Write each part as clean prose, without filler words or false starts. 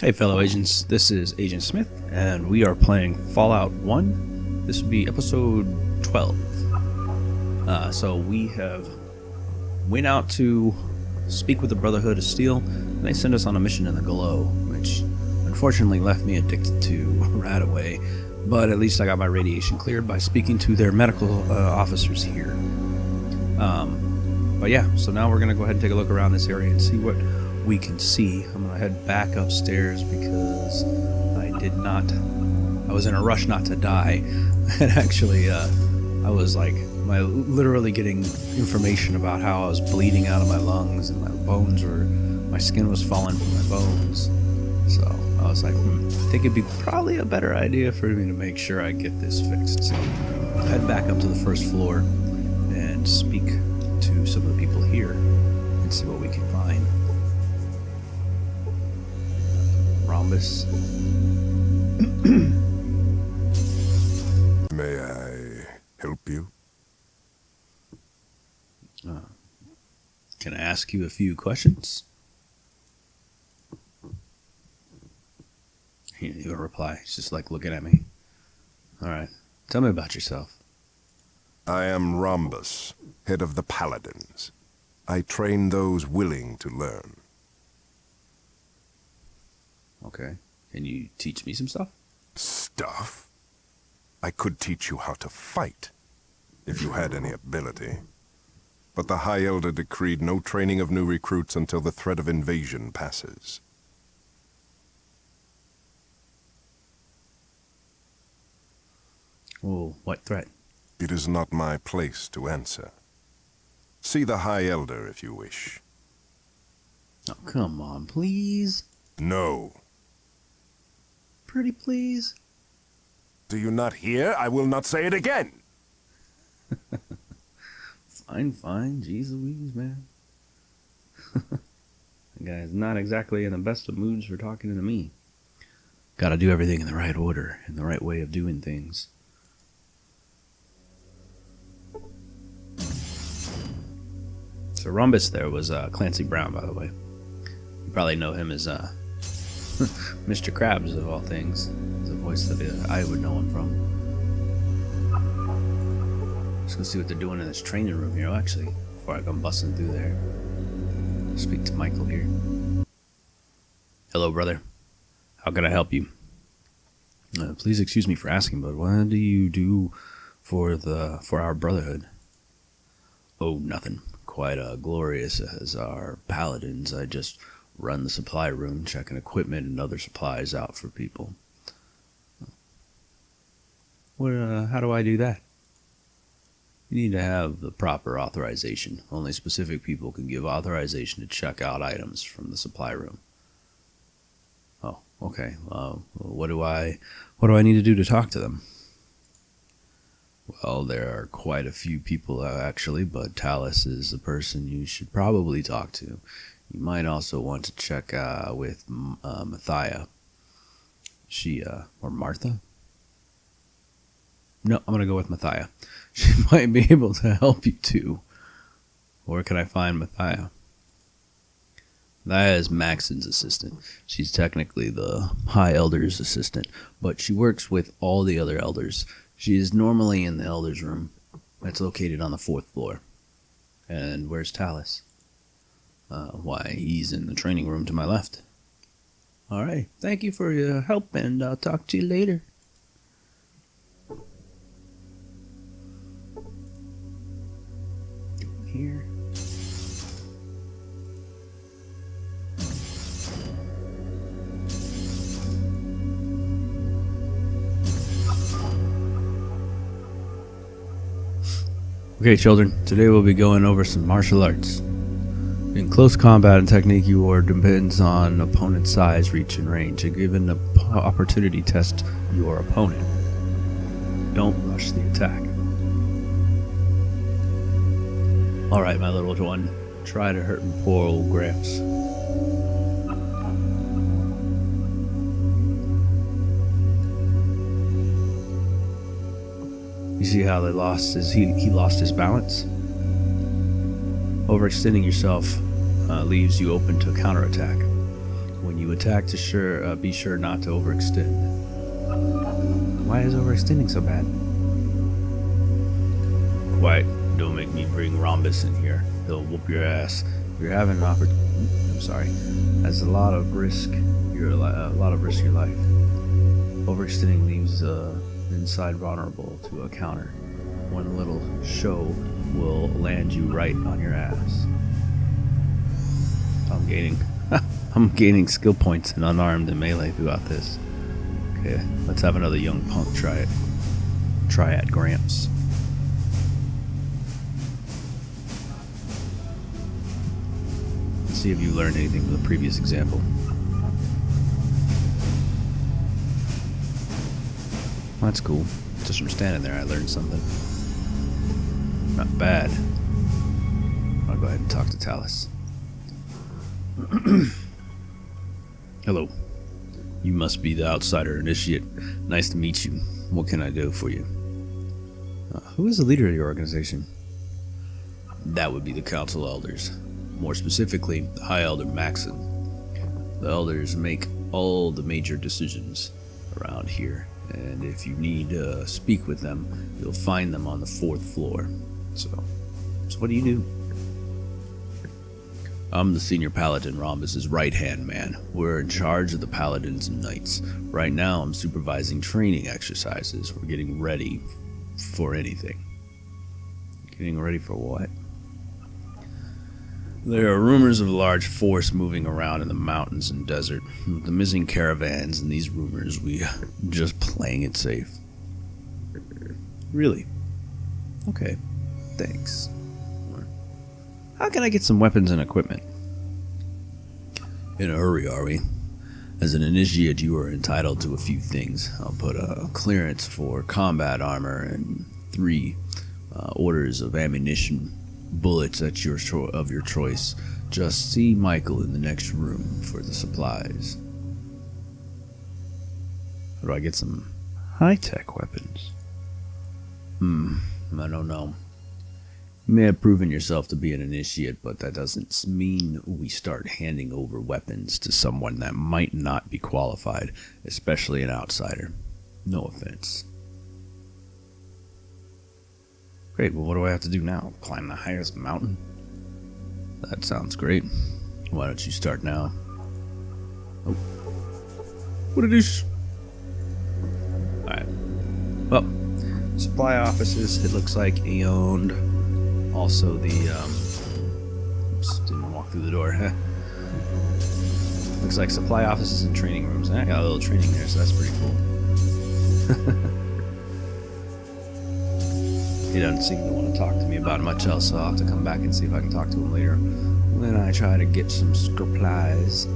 Hey fellow agents, this is Agent Smith, and we are playing Fallout 1. This will be episode 12. So we have went out to speak with the Brotherhood of Steel, and they sent us on a mission in the Glow, which unfortunately left me addicted to right away, but at least I got my radiation cleared by speaking to their medical officers here. But yeah, so now we're going to go ahead and take a look around this area and see what we can see. I'm gonna head back upstairs because I was in a rush not to die. And actually I was like literally getting information about how I was bleeding out of my lungs and my skin was falling from my bones. So I was like, I think it'd be probably a better idea for me to make sure I get this fixed. So I'll head back up to the first floor and speak to some of the people here and see what we can find. Rhombus. May I help you? Can I ask you a few questions? He didn't even reply. He's just like looking at me. Alright. Tell me about yourself. I am Rhombus, head of the Paladins. I train those willing to learn. Okay. Can you teach me some stuff? Stuff? I could teach you how to fight, if you had any ability. But the High Elder decreed no training of new recruits until the threat of invasion passes. Oh, what threat? It is not my place to answer. See the High Elder if you wish. Oh, come on, please. No. Pretty please. Do you not hear? I will not say it again. Fine. Jeez Louise, man. The guy's not exactly in the best of moods for talking to me. Gotta do everything in the right order, in the right way of doing things. So Rhombus there was Clancy Brown, by the way. You probably know him as Mr. Krabs, of all things. It's a voice that I would know him from. Just gonna see what they're doing in this training room here, actually, before I come busting through there. Speak to Michael here. Hello, brother. How can I help you? Please excuse me for asking, but what do you do for our Brotherhood? Oh, nothing. Quite glorious as our paladins. I just run the supply room, checking equipment and other supplies out for people. How do I do that? You need to have the proper authorization. Only specific people can give authorization to check out items from the supply room. Oh, okay. What do I need to do to talk to them? Well, there are quite a few people actually, but Talus is the person you should probably talk to. You might also want to check with Mathia. Or Martha? No, I'm going to go with Mathia. She might be able to help you too. Where can I find Mathia? Mathia is Maxon's assistant. She's technically the High Elder's assistant, but she works with all the other elders. She is normally in the Elder's room. That's located on the 4th floor. And where's Talus? Why, he's in the training room to my left. Alright, thank you for your help, and I'll talk to you later. Here. Okay, children, today we'll be going over some martial arts. In close combat and technique, you war depends on opponent's size, reach, and range. A given opportunity, test your opponent. Don't rush the attack. Alright, my little one, try to hurt poor old Gramps. You see how he lost his balance? Overextending yourself leaves you open to counterattack. When you attack, be sure not to overextend. Why is overextending so bad? Quiet. Don't make me bring Rhombus in here. He'll whoop your ass. You're having an I'm sorry. That's a lot of risk. A lot of risk to your life. Overextending leaves inside vulnerable to a counter. One little show will land you right on your ass. I'm gaining skill points in unarmed and melee throughout this. Okay, let's have another young punk try it. Try at Gramps. Let's see if you learned anything from the previous example. Well, that's cool. Just from standing there, I learned something. Not bad. I'll go ahead and talk to Talus. Hello. You must be the outsider initiate. Nice to meet you. What can I do for you? Who is the leader of your organization? That would be the Council Elders. More specifically, the High Elder Maxon. The Elders make all the major decisions around here, and if you need to speak with them, you'll find them on the 4th floor. So what do you do? I'm the senior paladin, Rhombus's right-hand man. We're in charge of the paladins and knights. Right now, I'm supervising training exercises. We're getting ready for anything. Getting ready for what? There are rumors of a large force moving around in the mountains and desert. With the missing caravans and these rumors, we just playing it safe. Really? Okay. Thanks. How can I get some weapons and equipment? In a hurry, are we? As an initiate, you are entitled to a few things. I'll put a clearance for combat armor and 3 orders of ammunition, bullets of your choice. Just see Michael in the next room for the supplies. How do I get some high-tech weapons? I don't know. You may have proven yourself to be an initiate, but that doesn't mean we start handing over weapons to someone that might not be qualified, especially an outsider. No offense. Great, well what do I have to do now? Climb the highest mountain? That sounds great. Why don't you start now? Oh. What it is? Alright. Well, supply offices, it looks like Aeoned. Also the, oops, didn't walk through the door, huh? Looks like supply offices and training rooms. I got a little training there, so that's pretty cool. He doesn't seem to want to talk to me about much else, so I'll have to come back and see if I can talk to him later when I try to get some supplies.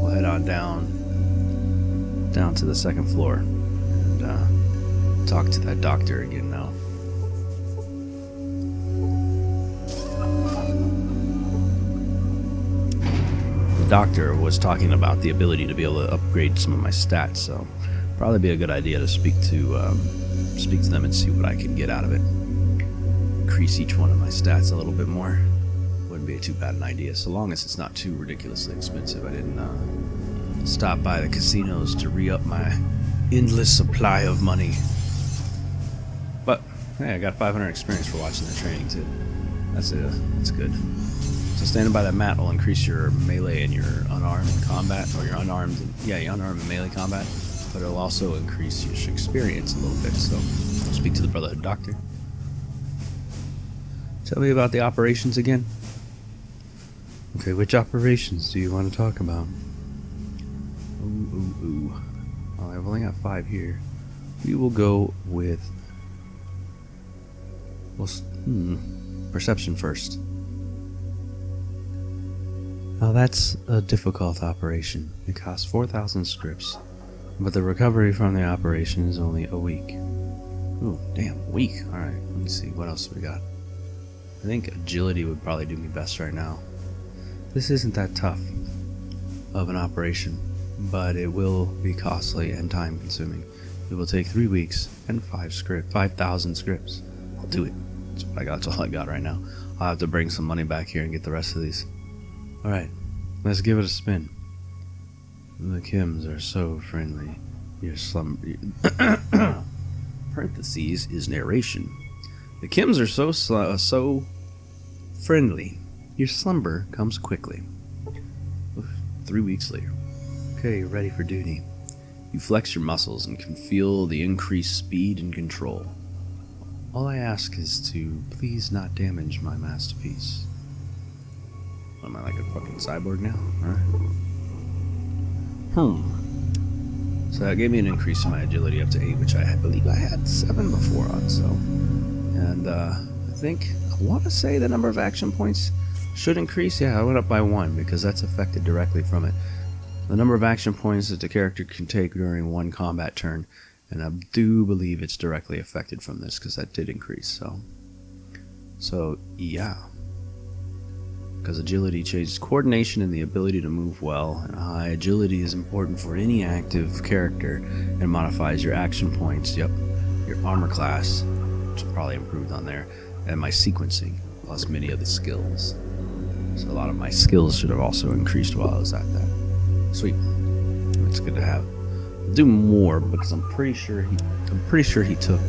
We'll head on down to the 2nd floor and talk to that doctor again now. The doctor was talking about the ability to be able to upgrade some of my stats, so probably be a good idea to speak to them and see what I can get out of it. Increase each one of my stats a little bit more. Wouldn't be too bad an idea, so long as it's not too ridiculously expensive. I didn't stop by the casinos to re-up my endless supply of money. But hey, I got 500 experience for watching the training too. That's good. So standing by that mat will increase your melee and your unarmed combat, or your unarmed and melee combat. But it'll also increase your experience a little bit, so I'll speak to the Brotherhood doctor. Tell me about the operations again. Okay, which operations do you want to talk about? Ooh. Well, I've only got 5 here. We will go with... perception first. Now that's a difficult operation. It costs 4,000 scripts. But the recovery from the operation is only a week. Ooh, damn, a week. Alright, let me see, what else we got? I think agility would probably do me best right now. This isn't that tough of an operation, but it will be costly and time consuming. It will take 3 weeks and 5,000 scripts. I'll do it. That's all I got right now. I'll have to bring some money back here and get the rest of these. Alright, let's give it a spin. The Kims are so friendly. Your slumber. Parentheses is narration. The Kims are so friendly. Your slumber comes quickly. 3 weeks later. Okay, you're ready for duty. You flex your muscles and can feel the increased speed and control. All I ask is to please not damage my masterpiece. What, am I like a fucking cyborg now? Alright. So that gave me an increase in my agility up to 8, which I believe I had 7 before on, so. And I want to say the number of action points should increase. Yeah, I went up by 1 because that's affected directly from it. The number of action points that the character can take during one combat turn, and I do believe it's directly affected from this because that did increase, so yeah. Because agility changes coordination and the ability to move well, and high agility is important for any active character and modifies your action points, your armor class, which is probably improved on there, and my sequencing, plus many of the skills. So a lot of my skills should have also increased while I was at that. Sweet. That's good to have. I'll do more because I'm pretty sure he took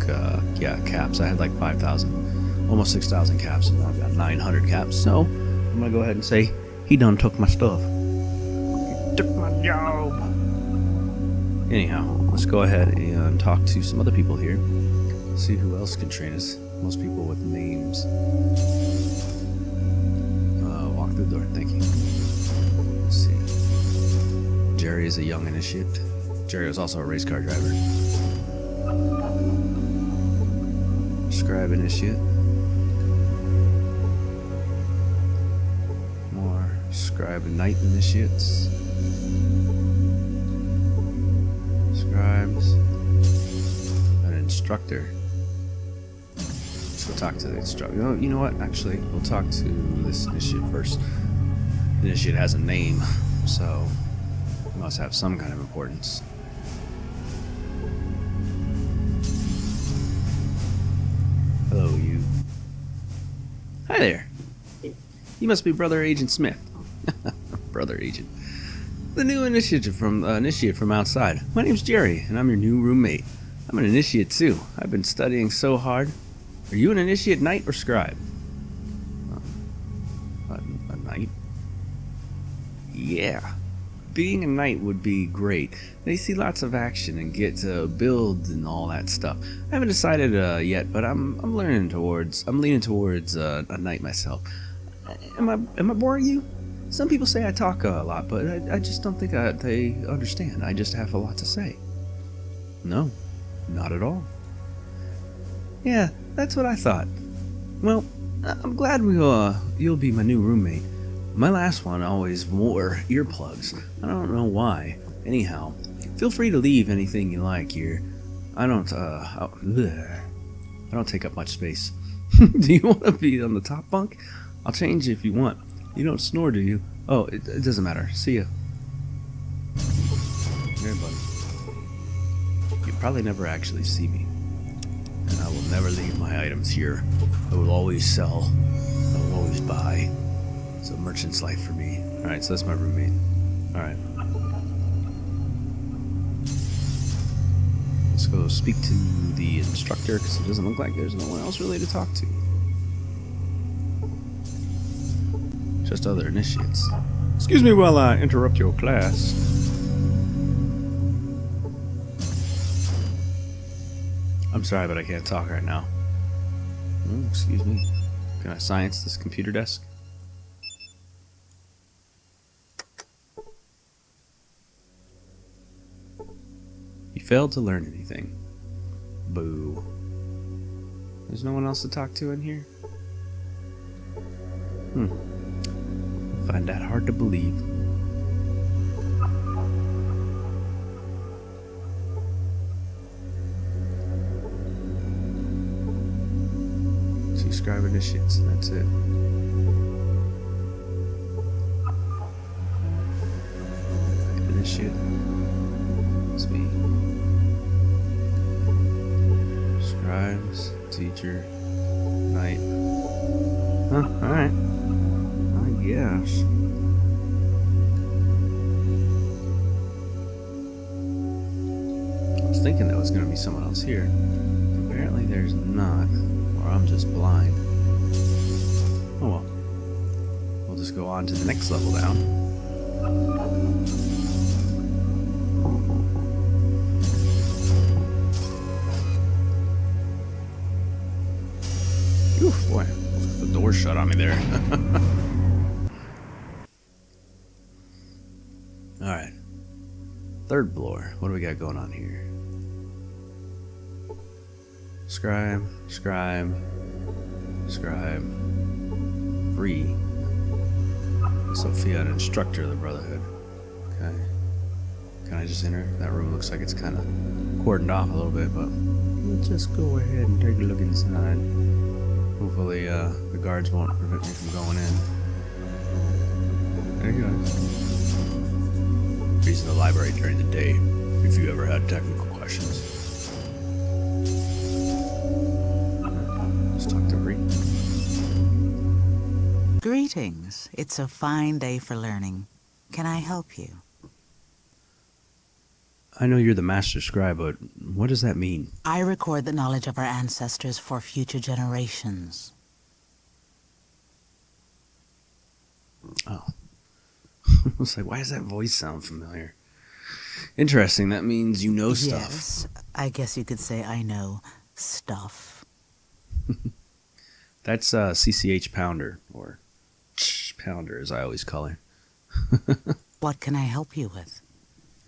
caps. I had like 5,000, almost 6,000 caps, and I've got 900 caps, so I'm gonna go ahead and say he done took my stuff. He took my job. Anyhow, let's go ahead and talk to some other people here. See who else can train us. Most people with names. Walk through the door, thank you. Let's see. Jerry is a young initiate. Jerry was also a race car driver. Scribe initiate. More scribe and knight initiates. Scribes. An instructor. Let's go talk to the instructor. You know what? Actually, we'll talk to this initiate first. The initiate has a name, so it must have some kind of importance. Hello, you. Hi there. You must be Brother Agent Smith. Brother Agent. The new initiate from outside. My name's Jerry, and I'm your new roommate. I'm an initiate too. I've been studying so hard. Are you an initiate knight or scribe? A knight? Yeah. Being a knight would be great. They see lots of action and get to build and all that stuff. I haven't decided yet, but I'm leaning towards a knight myself. Am I boring you? Some people say I talk a lot, but I just don't think they understand. I just have a lot to say. No, not at all. Yeah, that's what I thought. Well, I'm glad you'll be my new roommate. My last one always wore earplugs. I don't know why. Anyhow, feel free to leave anything you like here. I don't take up much space. Do you want to be on the top bunk? I'll change if you want. You don't snore, do you? Oh, it doesn't matter. See ya. Here, buddy. You probably never actually see me. And I will never leave my items here. I will always sell. I will always buy. It's a merchant's life for me. Alright, so that's my roommate. Alright. Let's go speak to the instructor, because it doesn't look like there's no one else really to talk to. Just other initiates. Excuse me while I interrupt your class. I'm sorry, but I can't talk right now. Oh, excuse me. Can I science this computer desk? You failed to learn anything. Boo. There's no one else to talk to in here? I find that hard to believe. Two scribe initiates, that's it. Initiate. Must be scribes, teacher, knight. Huh, alright. I guess. thinking there was going to be someone else here. Apparently there's not. Or I'm just blind. Oh well. We'll just go on to the next level down. Oof, boy. The door shut on me there. Alright. Third floor. What do we got going on here? Scribe. Free. Sophia, an instructor of the Brotherhood. Okay. Can I just enter? That room looks like it's kind of cordoned off a little bit, but let's just go ahead and take a look inside. Hopefully, the guards won't prevent me from going in. There you go. Using the library during the day, if you ever had technical questions. Let's talk to Bree. Greetings. It's a fine day for learning. Can I help you? I know you're the master scribe, but what does that mean? I record the knowledge of our ancestors for future generations. Oh. I was like, why does that voice sound familiar? Interesting. That means you know stuff. Yes, I guess you could say I know stuff. That's CCH Pounder, or Pounder as I always call her. What can I help you with?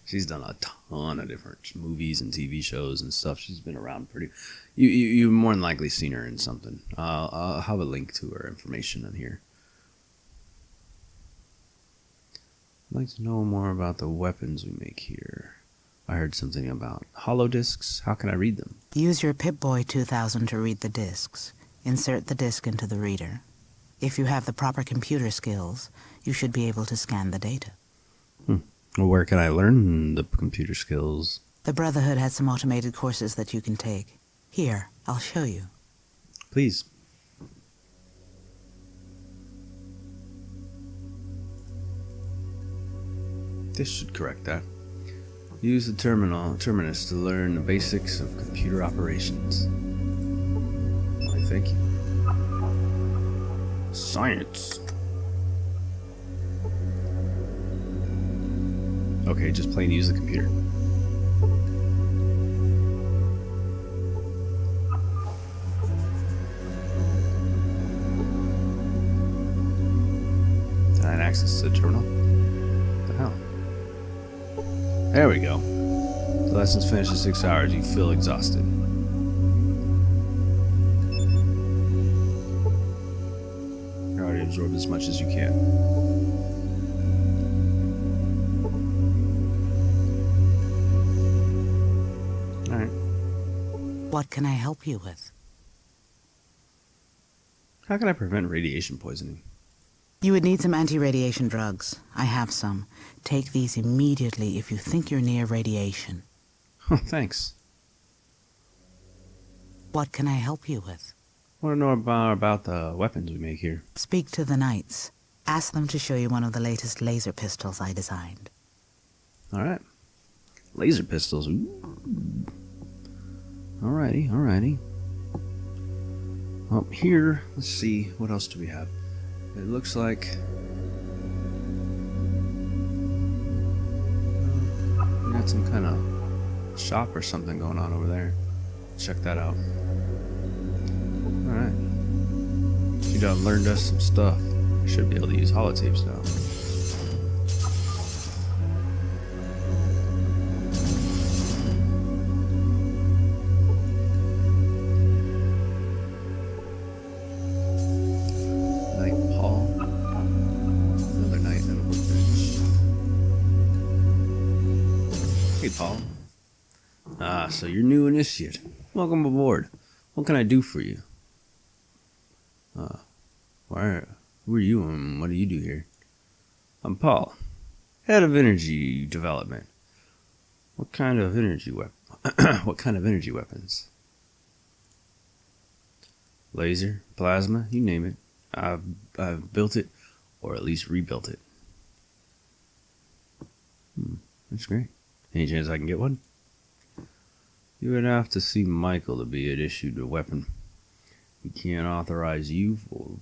She's done a ton of different movies and TV shows and stuff. She's been around pretty... You've more than likely seen her in something. I'll have a link to her information in here. I'd like to know more about the weapons we make here. I heard something about hollow discs. How can I read them? Use your Pip-Boy 2000 to read the discs. Insert the disc into the reader. If you have the proper computer skills, you should be able to scan the data. Well, where can I learn the computer skills? The Brotherhood has some automated courses that you can take. Here, I'll show you. Please. This should correct that. Use the terminus to learn the basics of computer operations. Why, thank you. Science. Okay, just plain use the computer. Denied access to the terminal? What the hell? There we go. The lesson's finished in 6 hours. You feel exhausted. You already absorbed as much as you can. Alright. What can I help you with? How can I prevent radiation poisoning? You would need some anti-radiation drugs. I have some. Take these immediately if you think you're near radiation. Oh, thanks. What can I help you with? I want to know about the weapons we make here. Speak to the Knights. Ask them to show you one of the latest laser pistols I designed. Alright. Laser pistols. Ooh. Alrighty. Well, here, let's see. What else do we have? It looks like... we got some kind of shop or something going on over there. Check that out. Alright. She done learned us some stuff. I should be able to use holotapes now. Paul. Ah, so you're new initiate. Welcome aboard. What can I do for you? Who are you and what do you do here? I'm Paul, head of energy development. What kind of energy weapons? Laser, plasma, you name it. I've built it, or at least rebuilt it. That's great. Any chance I can get one? You would have to see Michael to be issued a weapon. He can't authorize you for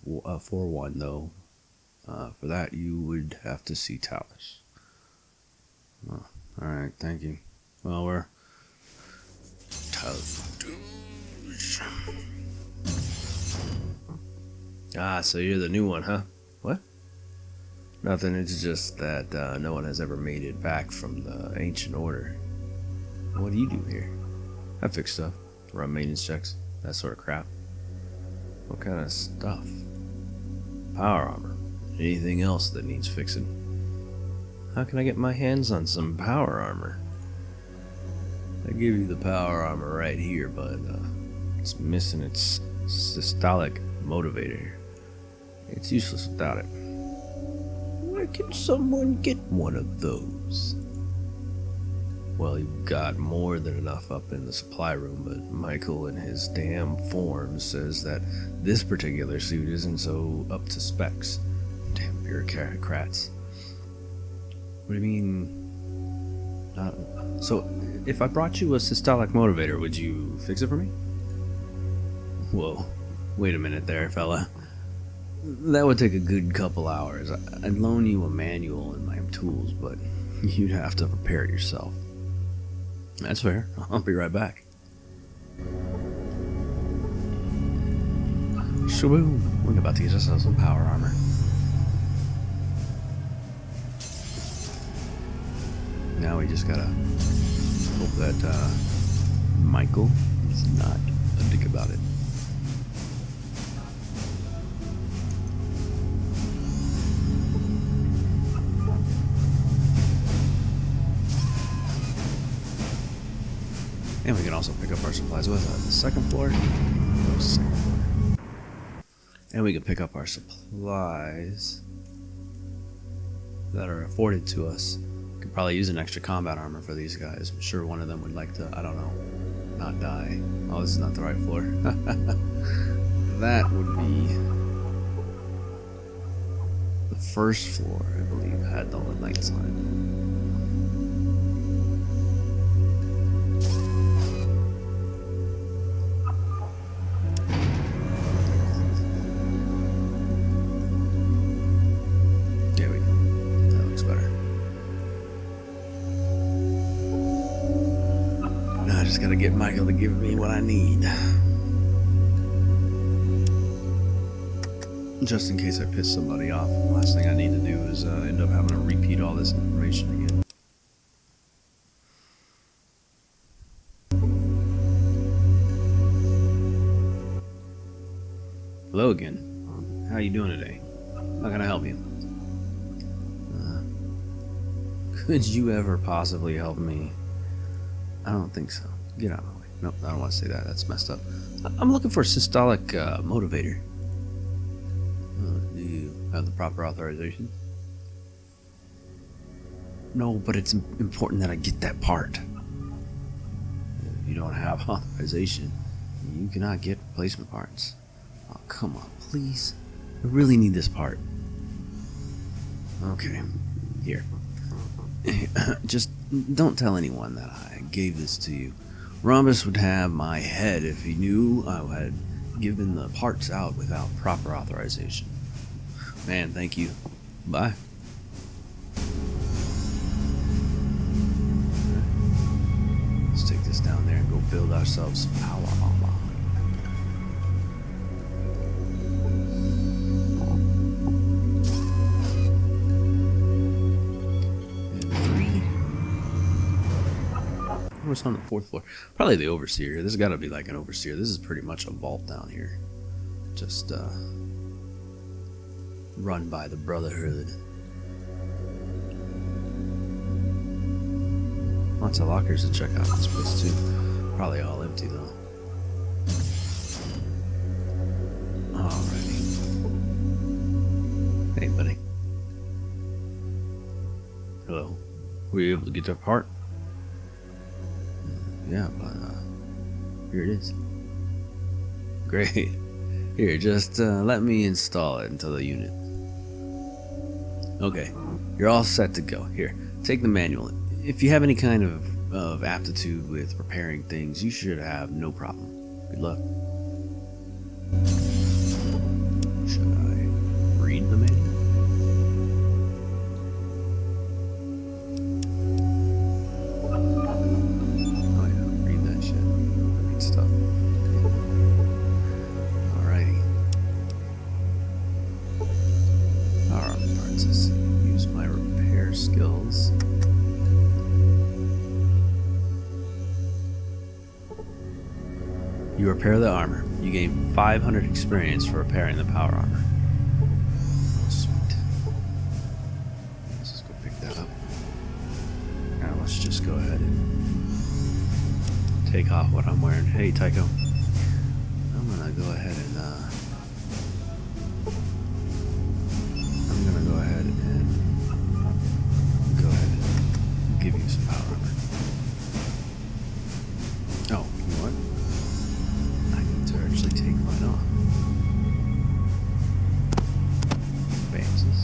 one, though. For that, you would have to see Talus. Oh, alright, thank you. Well, we're... Ah, so you're the new one, huh? What? Nothing, it's just that no one has ever made it back from the Ancient Order. What do you do here? I fix stuff. Run maintenance checks. That sort of crap. What kind of stuff? Power armor. Anything else that needs fixing. How can I get my hands on some power armor? I give you the power armor right here, but it's missing its systolic motivator. It's useless without it. Where can someone get one of those? Well, you've got more than enough up in the supply room, but Michael in his damn form says that this particular suit isn't so up to specs. Damn bureaucrats. What do you mean? So, if I brought you a systolic motivator, would you fix it for me? Whoa, wait a minute there, fella. That would take a good couple hours. I'd loan you a manual and my tools, but you'd have to prepare it yourself. That's fair. I'll be right back. Shaboom. We're about to get ourselves some power armor. Now we just gotta hope that Michael is not a dick about it. And we can also pick up our supplies with the second floor. Where's the second floor? And we can pick up our supplies that are afforded to us. Could probably use an extra combat armor for these guys. I'm sure one of them would like to, I don't know, not die. Oh, this is not the right floor. That would be the first floor, I believe, had the lights on it. Just gotta get Michael to give me what I need. Just in case I piss somebody off. The last thing I need to do is end up having to repeat all this information again. Hello again. How you doing today? How can I help you? Could you ever possibly help me? I don't think so. Get out of my way. Nope, I don't want to say that. That's messed up. I'm looking for a systolic motivator. Do you have the proper authorization? No, but it's important that I get that part. If you don't have authorization, you cannot get replacement parts. Oh, come on, please. I really need this part. Okay, here. Just don't tell anyone that I gave this to you. Rhombus would have my head if he knew I had given the parts out without proper authorization. Man, thank you. Bye. Let's take this down there and go build ourselves some power armor. What's on the fourth floor? Probably the overseer. This has got to be like an overseer. This is pretty much a vault down here. Just run by the Brotherhood. Lots of lockers to check out this place too. Probably all empty though. Alrighty. Hey buddy. Hello. Were you able to get that part? Yeah, but here it is. Great. Here, just let me install it into the unit. Okay, you're all set to go. Here, take the manual. If you have any kind of of aptitude with repairing things, you should have no problem. Good luck. Should I read the manual? Oh yeah, read that shit. Read stuff. Alrighty. Power armor parts. Let's see. Use my repair skills. You repair the armor. You gain 500 experience for repairing the power armor. Oh, sweet. Let's just go pick that up. Now let's just go ahead and take off what I'm wearing. Hey, Tycho. I'm gonna go ahead and give you some power armor. Oh, you know what? I need to actually take mine off. Advances.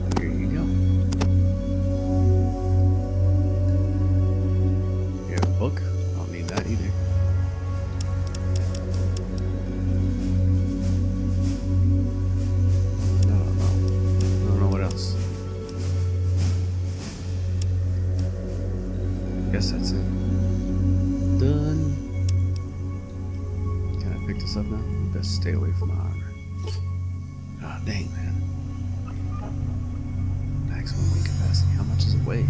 And here you go. You have a book? I don't need that either. Guess that's it. Done. Can I pick this up now? Best stay away from my armor. Ah, dang, man. Maximum weight capacity. How much does it weigh?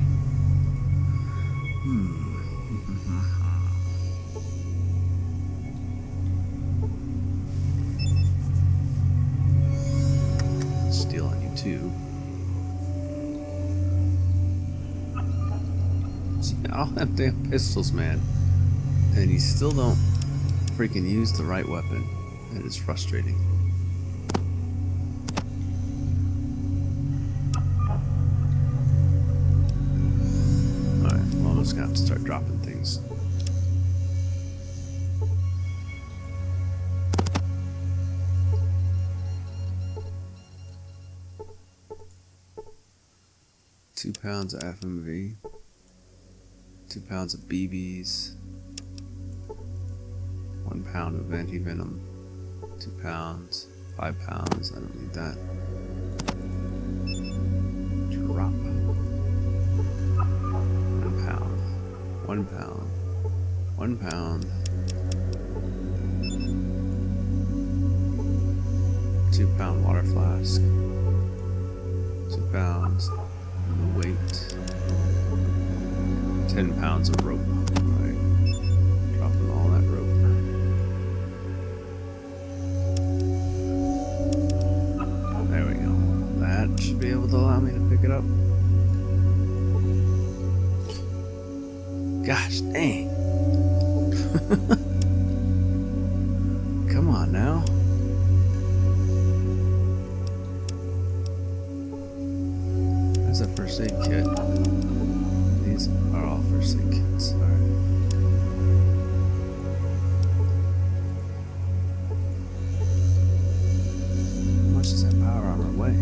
Steal on you too. All them damn pistols, man. And you still don't freaking use the right weapon. That is frustrating. Alright, well, I'm just gonna have to start dropping things. £2 of FMV. 2 pounds of BBs, 1 pound of anti-venom, 2 pounds, 5 pounds, I don't need that. Drop. 1 pound, 1 pound, 1 pound, 2 pound water flask, 2 pounds, no weight. 10 pounds of rope. Alright. Dropping all that rope. There we go. That should be able to allow me to pick it up. Gosh dang. Come on now. That's a first aid kit. These are all first aid kits. Alright. How much does that power armor weigh?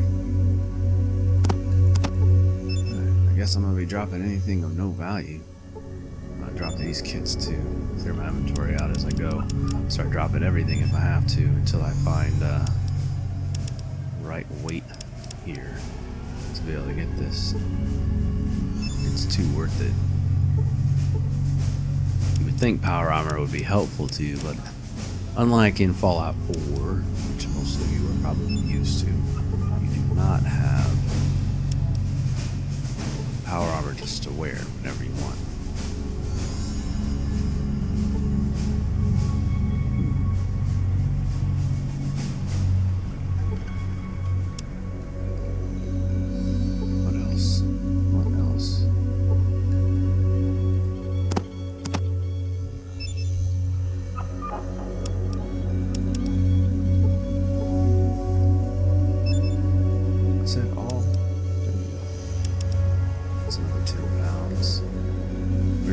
Alright, I guess I'm gonna be dropping anything of no value. I'm gonna drop these kits too. Clear my inventory out as I go. Start dropping everything if I have to until I find the right weight here to be able to get this. It's too worth it. You would think power armor would be helpful to you, but unlike in Fallout 4, which most of you are probably used to, you do not have power armor just to wear whenever you want.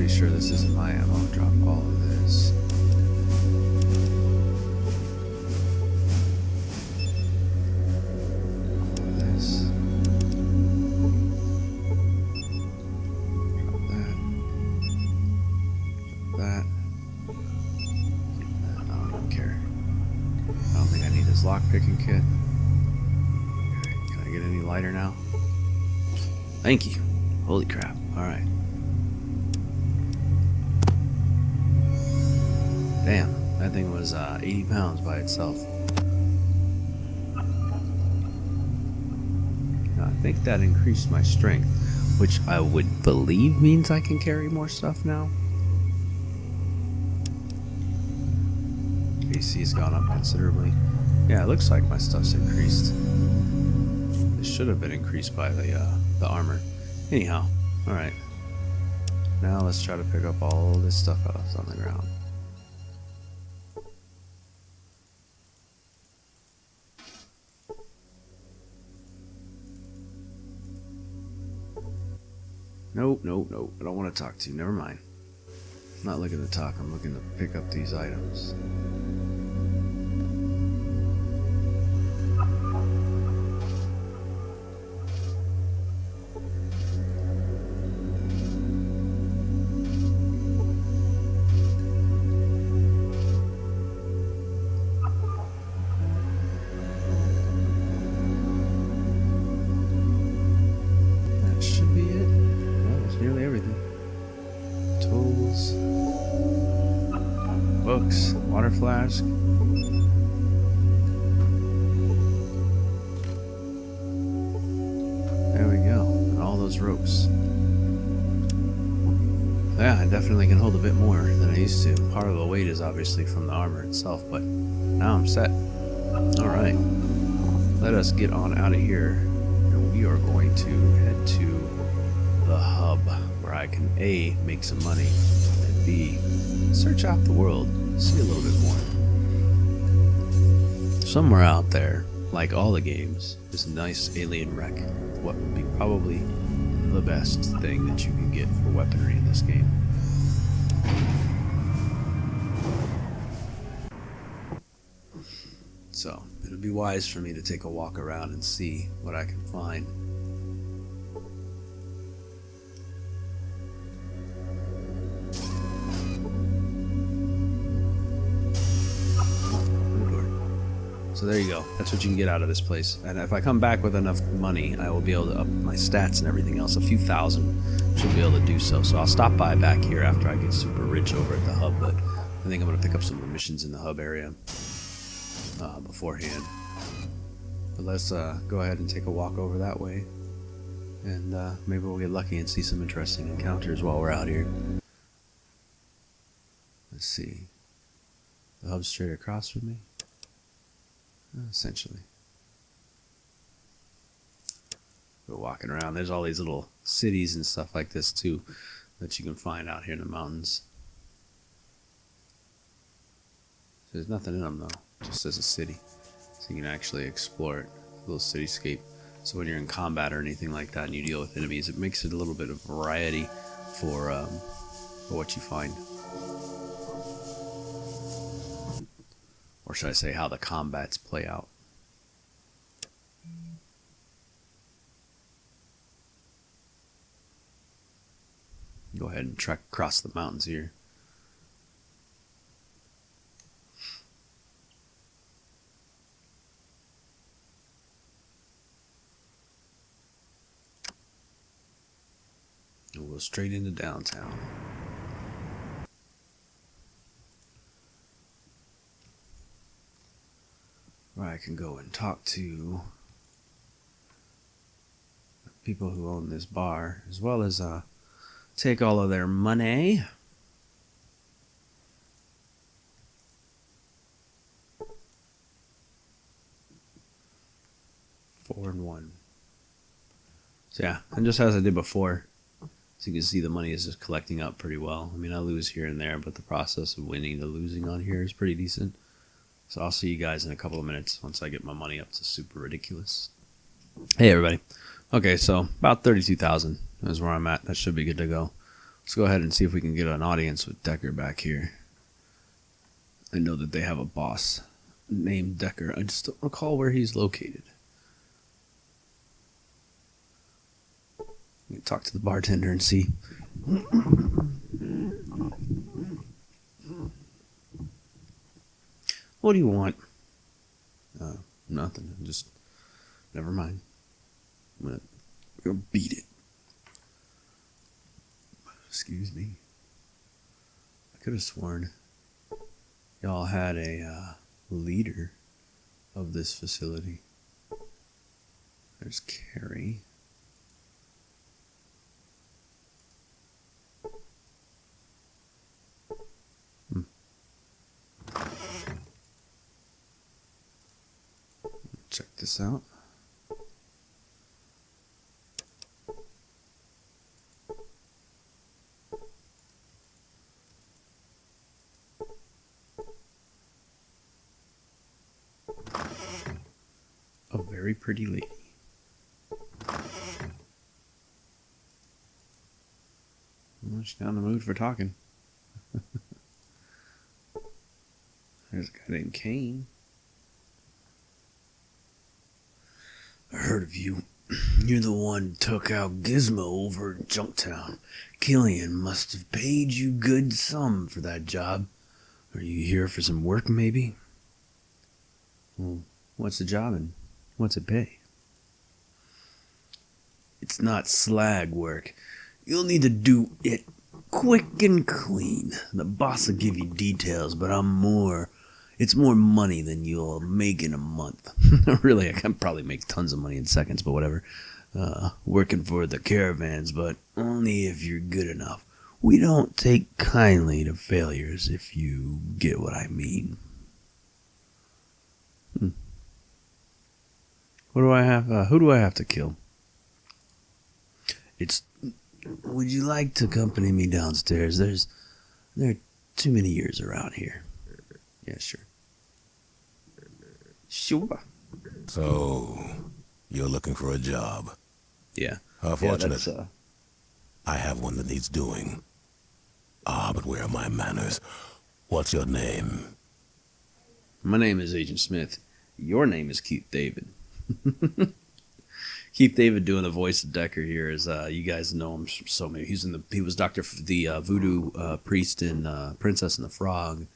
Sure this isn't my ammo. Drop all of this. lockpicking kit. Alright, can I get any lighter now? Thank you. Holy crap. Alright. Damn, that thing was 80 pounds by itself. Now, I think that increased my strength, which I would believe means I can carry more stuff now. AC's gone up considerably. Yeah, it looks like my stuff's increased. It should have been increased by the armor. Anyhow, alright. Now let's try to pick up all this stuff else on the ground. Nope, nope, nope. I don't want to talk to you. Never mind. I'm not looking to talk. I'm looking to pick up these items. That should be it. Well, that's nearly everything. Tools. Books. Water flask. There we go. And all those ropes. Yeah, I definitely can hold a bit more than I used to. Part of the weight is obviously from the armor itself, but now I'm set. Alright. Let us get on out of here. And we are going to head to the hub, where I can A, make some money, and B, search out the world, see a little bit more. Somewhere out there, like all the games, is a nice alien wreck. What would be probably the best thing that you can get for weaponry in this game. So, it would be wise for me to take a walk around and see what I can find. So there you go. That's what you can get out of this place. And if I come back with enough money, I will be able to up my stats and everything else. A few thousand should be able to do so. So I'll stop by back here after I get super rich over at the hub. But I think I'm going to pick up some of the missions in the hub area beforehand. But let's go ahead and take a walk over that way. And maybe we'll get lucky and see some interesting encounters while we're out here. Let's see. The hub's straight across from me. Essentially. We're walking around. There's all these little cities and stuff like this too that you can find out here in the mountains. There's nothing in them though, just as a city. So you can actually explore it, a little cityscape. So when you're in combat or anything like that and you deal with enemies, it makes it a little bit of variety for what you find. Or should I say how the combats play out. Go ahead and trek across the mountains here. And we'll go straight into downtown. Where I can go and talk to the people who own this bar, as well as take all of their money. Four and one. So yeah, and just as I did before, so you can see the money is just collecting up pretty well. I mean, I lose here and there, but the process of winning to losing on here is pretty decent. So I'll see you guys in a couple of minutes once I get my money up to super ridiculous. Hey everybody. Okay, so about 32,000 is where I'm at. That should be good to go. Let's go ahead and see if we can get an audience with Decker back here. I know that they have a boss named Decker. I just don't recall where he's located. Let me talk to the bartender and see. What do you want? nothing. Just, never mind. I'm gonna beat it. Excuse me. I could have sworn y'all had a leader of this facility. There's Carrie. Check this out. A very pretty lady. Well, she's not in the mood for talking. There's a guy named Kane. I heard of you. You're the one who took out Gizmo over at Junktown. Killian must have paid you good sum for that job. Are you here for some work, maybe? Well, what's the job and what's it pay? It's not slag work. You'll need to do it quick and clean. The boss will give you details, but it's more money than you'll make in a month. Really, I can probably make tons of money in seconds, but whatever. Working for the caravans, but only if you're good enough. We don't take kindly to failures, if you get what I mean. What do I have? Who do I have to kill? Would you like to accompany me downstairs? There are too many years around here. Yeah, sure. Sure. So, you're looking for a job. Yeah. How fortunate. Yeah, I have one that needs doing. But where are my manners? What's your name? my name is Agent Smith. Your name is Keith David. Keith David doing the voice of Decker here is you guys know him so many. He was the voodoo priest in Princess and the Frog.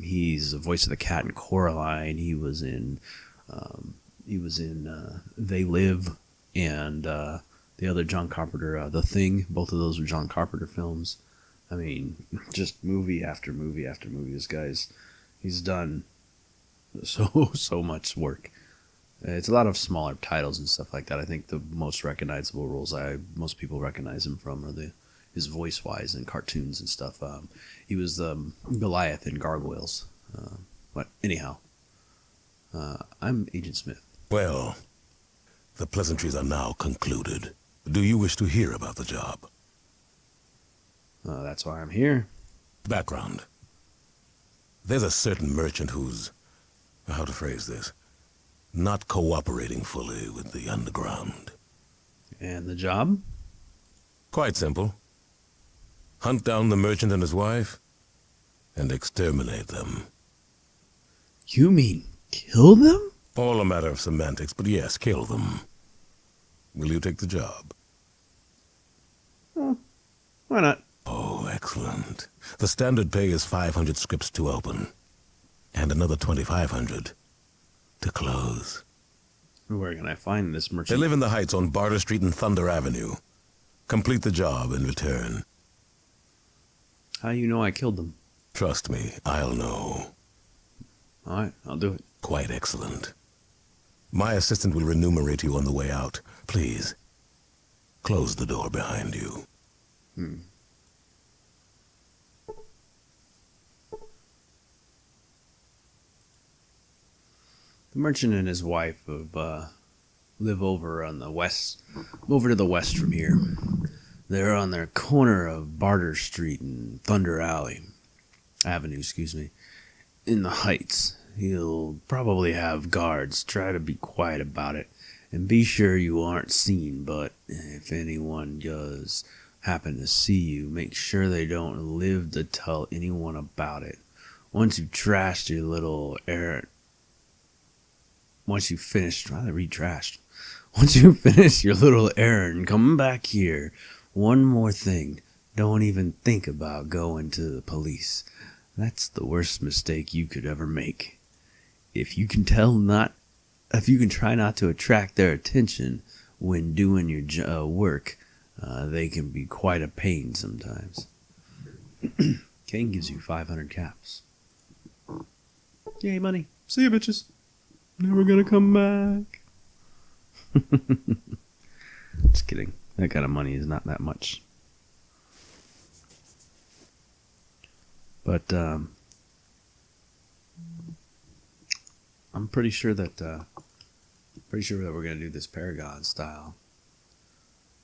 He's the voice of the cat in Coraline. He was in They Live and the other John Carpenter, The Thing. Both of those were John Carpenter films. I mean, just movie after movie after movie. He's done so much work. It's a lot of smaller titles and stuff like that. I think the most recognizable roles most people recognize him from are his voice-wise in cartoons and stuff. He was Goliath in Gargoyles. But anyhow, I'm Agent Smith. Well, the pleasantries are now concluded. Do you wish to hear about the job? That's why I'm here. Background. There's a certain merchant who's, how to phrase this, not cooperating fully with the underground. And the job? Quite simple. Hunt down the merchant and his wife, and exterminate them. You mean kill them? All a matter of semantics, but yes, kill them. Will you take the job? Well, why not? Oh, excellent. The standard pay is 500 scripts to open, and another 2,500 to close. Where can I find this They merchant? live in the Heights on Barter Street and Thunder Avenue. Complete the job in return. How do you know I killed them? Trust me, I'll know. All right, I'll do it. Quite excellent. My assistant will remunerate you on the way out. Please, close the door behind you. The merchant and his wife live over to the west from here. They're on their corner of Barter Street and Thunder Avenue, in the Heights. He'll probably have guards. Try to be quiet about it, and be sure you aren't seen, but if anyone does happen to see you, make sure they don't live to tell anyone about it. Once you've trashed your little errand, Once you finish your little errand, come back here. One more thing. Don't even think about going to the police. That's the worst mistake you could ever make. If you can tell not if you can try not to attract their attention when doing your work, they can be quite a pain sometimes. Kane gives you 500 caps. Yay, money. See you, bitches. Never gonna come back. Just kidding. That kind of money is not that much. But I'm pretty sure that we're gonna do this Paragon style.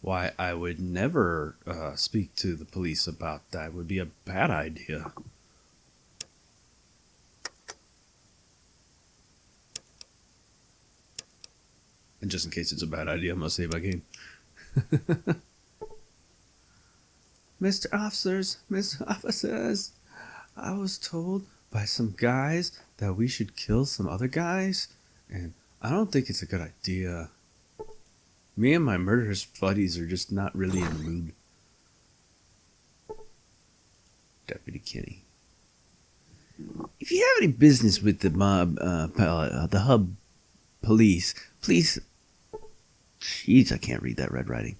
Why I would never speak to the police about that would be a bad idea. And just in case it's a bad idea, I'm gonna save my game. Mr. Officers, I was told by some guys that we should kill some other guys, and I don't think it's a good idea. Me and my murderous buddies are just not really in the mood. Deputy Kenny. If you have any business with the mob, the hub police, please. Jeez, I can't read that red writing.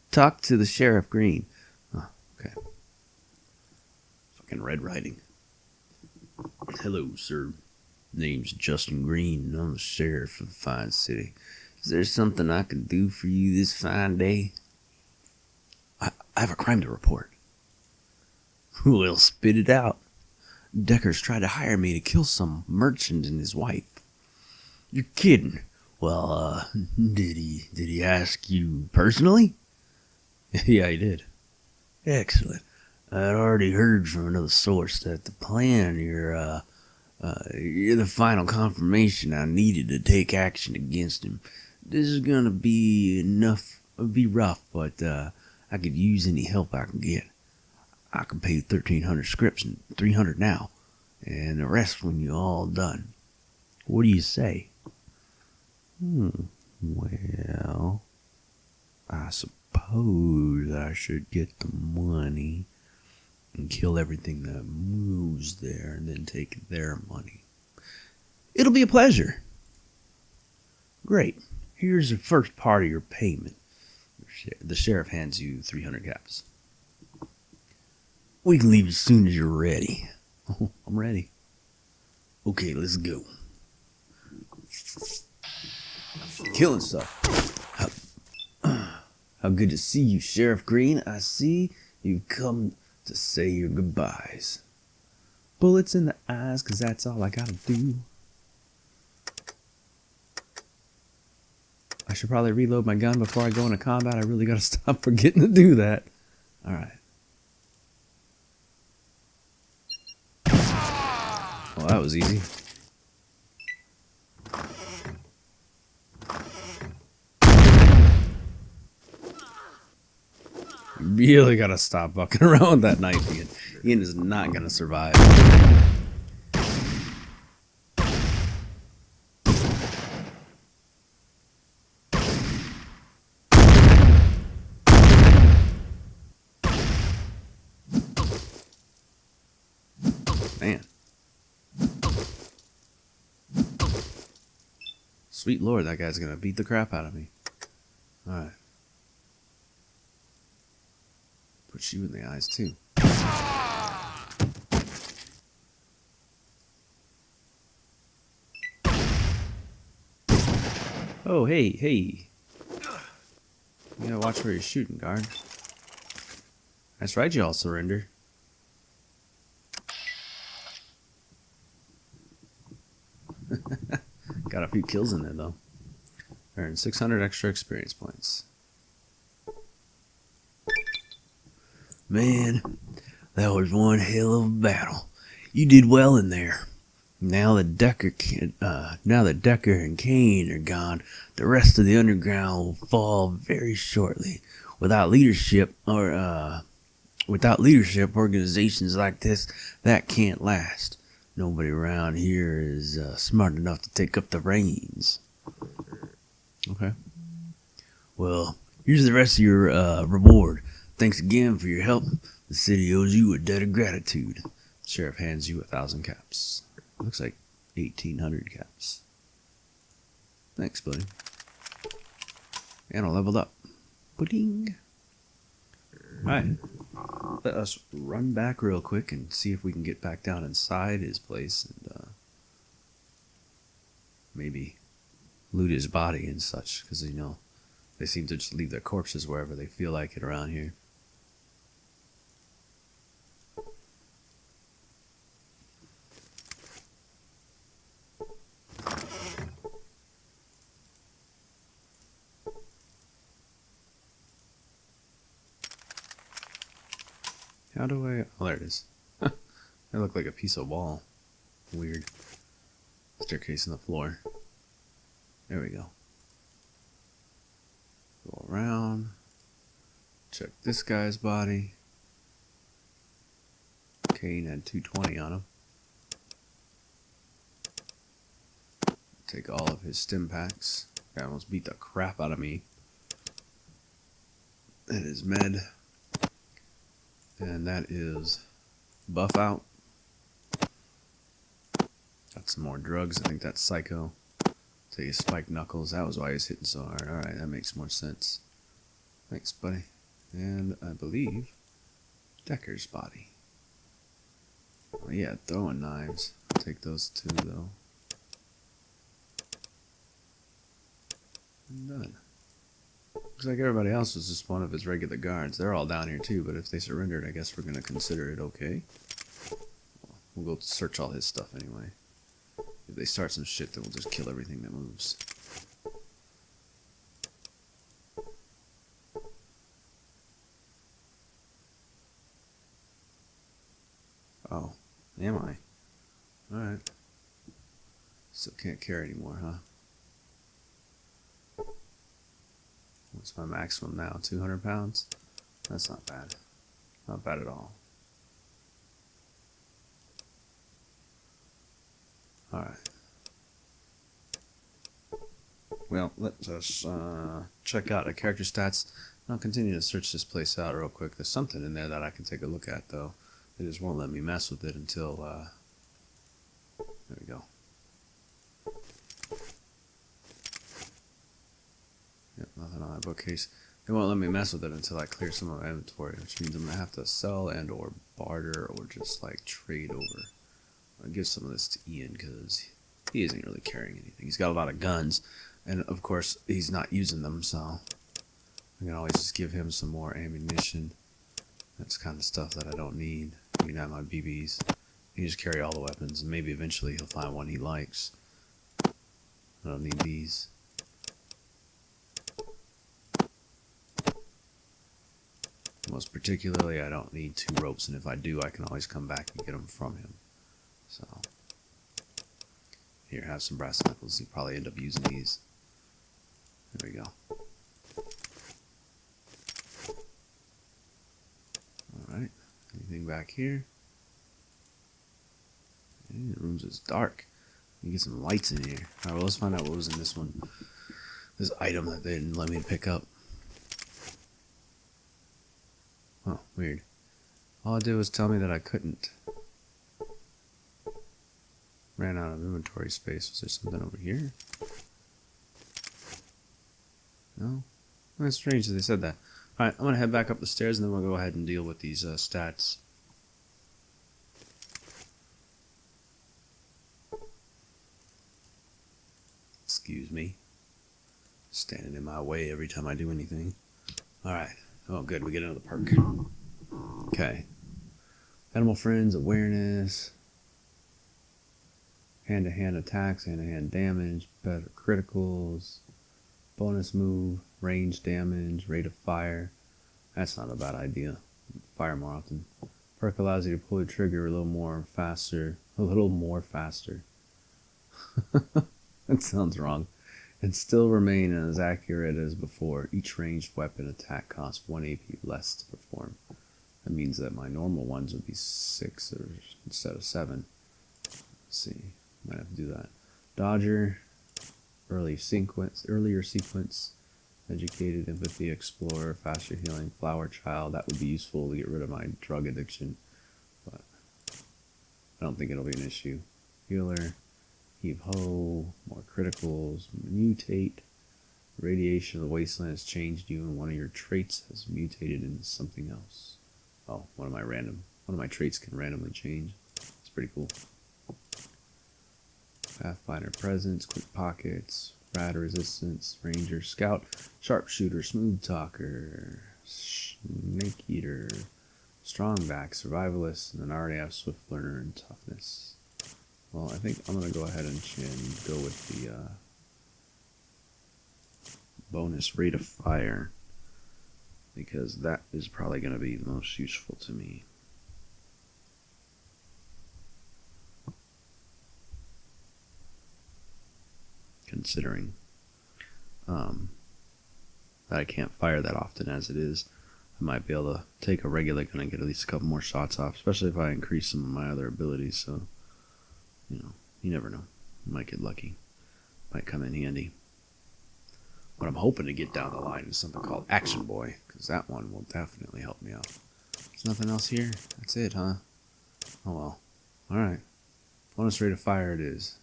Talk to the Sheriff Green. Oh, okay. Fucking red writing. Hello, sir. Name's Justin Green, and I'm the sheriff of the fine city. Is there something I can do for you this fine day? I have a crime to report. Well, spit it out. Decker's tried to hire me to kill some merchant and his wife. You're kidding. Well, did he ask you personally? Yeah, he did. Excellent. I'd already heard from another source that the plan, you're the final confirmation I needed to take action against him. This is gonna be enough. It'll be rough, but I could use any help I can get. I can pay 1,300 scripts and 300 now, and the rest when you're all done. What do you say? Well, I suppose I should get the money and kill everything that moves there and then take their money. It'll be a pleasure. Great. Here's the first part of your payment. The sheriff hands you 300 caps. We can leave as soon as you're ready. Oh, I'm ready. Okay, let's go. Killing stuff. How good to see you, Sheriff Green. I see you've come to say your goodbyes. Bullets in the eyes, 'cause that's all I gotta do. I should probably reload my gun before I go into combat. I really gotta stop forgetting to do that. Alright. Well, that was easy. You really gotta stop fucking around with that knife, Ian. Ian is not gonna survive. Man. Sweet Lord, that guy's gonna beat the crap out of me. Alright. Put you in the eyes too. Oh, hey. You gotta watch where you're shooting, guard. That's right, you all surrender. Got a few kills in there, though. Earned 600 extra experience points. Man, that was one hell of a battle. You did well in there. Now that Decker and Kane are gone, the rest of the underground will fall very shortly. Without leadership, organizations like this, that can't last. Nobody around here is smart enough to take up the reins. Okay. Well, here's the rest of your reward. Thanks again for your help. The city owes you a debt of gratitude. The sheriff hands you 1,000 caps. Looks like 1,800 caps. Thanks, buddy. And I leveled up. Pudding. Alright. Let us run back real quick and see if we can get back down inside his place and maybe loot his body and such. Because, you know, they seem to just leave their corpses wherever they feel like it around here. How do I... Oh, there it is. That looked like a piece of wall. Weird. Staircase in the floor. There we go. Go around. Check this guy's body. Kane had 220 on him. Take all of his stim packs. Guy almost beat the crap out of me. And his med. And that is buff out. Got some more drugs. I think that's Psycho. Take his spiked knuckles. That was why he's hitting so hard. Alright, that makes more sense. Thanks, buddy. And I believe Decker's body. Oh, yeah, throwing knives. I'll take those two, though. I'm done. Looks like everybody else was just one of his regular guards. They're all down here too, but if they surrendered, I guess we're going to consider it okay. We'll go search all his stuff anyway. If they start some shit, then we'll just kill everything that moves. Oh, am I? Alright. Still can't carry anymore, huh? What's my maximum now? 200 pounds? That's not bad. Not bad at all. Alright. Well, let's just check out the character stats. I'll continue to search this place out real quick. There's something in there that I can take a look at, though. They just won't let me mess with it until... there we go. Yep, nothing on that bookcase. They won't let me mess with it until I clear some of my inventory, which means I'm going to have to sell and or barter or just like trade over. I'll give some of this to Ian because he isn't really carrying anything. He's got a lot of guns, and of course he's not using them, so I can always just give him some more ammunition. That's kind of stuff that I don't need. You can have my BBs. You can just carry all the weapons, and maybe eventually he'll find one he likes. I don't need these. Most particularly, I don't need 2 ropes, and if I do, I can always come back and get them from him. So, here, have some brass knuckles. You'll probably end up using these. There we go. Alright, anything back here? Hey, the room's just dark. You get some lights in here. Alright, well, let's find out what was in this one. This item that they didn't let me pick up. Oh, weird. All it did was tell me that I couldn't. Ran out of inventory space. Was there something over here? No? That's strange that they said that. Alright, I'm going to head back up the stairs and then we'll go ahead and deal with these stats. Excuse me. Standing in my way every time I do anything. Alright. Oh, good. We get another perk. Okay. Animal friends, awareness. Hand-to-hand attacks, hand-to-hand damage, better criticals, bonus move, range damage, rate of fire. That's not a bad idea. Fire more often. Perk allows you to pull the trigger a little more faster. That sounds wrong. And still remain as accurate as before. Each ranged weapon attack costs 1 AP less to perform. That means that my normal ones would be 6 instead of 7. Let's see. Might have to do that. Dodger, earlier sequence, educated, empathy, explorer, faster healing, flower child. That would be useful to get rid of my drug addiction, but I don't think it'll be an issue. Healer, Heave ho, more criticals, mutate. Radiation of the wasteland has changed you, and one of your traits has mutated into something else. Oh, one of my traits can randomly change. It's pretty cool. Pathfinder presence, quick pockets, rad resistance, ranger, scout, sharpshooter, smooth talker, snake eater, strong back, survivalist, and then I already have swift learner and toughness. Well, I think I'm gonna go ahead and go with the bonus rate of fire, because that is probably gonna be the most useful to me. Considering that I can't fire that often as it is, I might be able to take a regular gun and get at least a couple more shots off, especially if I increase some of my other abilities. So, you know, you never know. Might get lucky. Might come in handy. What I'm hoping to get down the line is something called Action Boy, because that one will definitely help me out. There's nothing else here? That's it, huh? Oh well. Alright. Bonus rate of fire it is.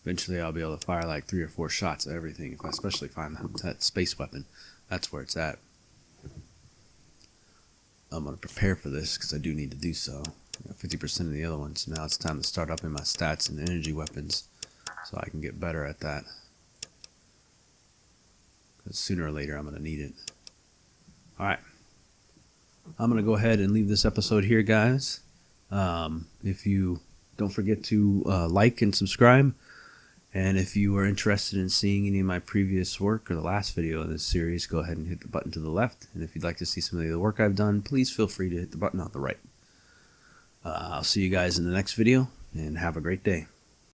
Eventually I'll be able to fire like 3 or 4 shots at everything, if I especially find that space weapon. That's where it's at. I'm going to prepare for this, because I do need to do so. I got 50% of the other ones, so now it's time to start upping my stats and energy weapons, so I can get better at that. Because sooner or later I'm going to need it. Alright. I'm going to go ahead and leave this episode here, guys. If you don't forget to like and subscribe. And if you are interested in seeing any of my previous work or the last video in this series, go ahead and hit the button to the left. And if you'd like to see some of the work I've done, please feel free to hit the button on the right. I'll see you guys in the next video, and have a great day.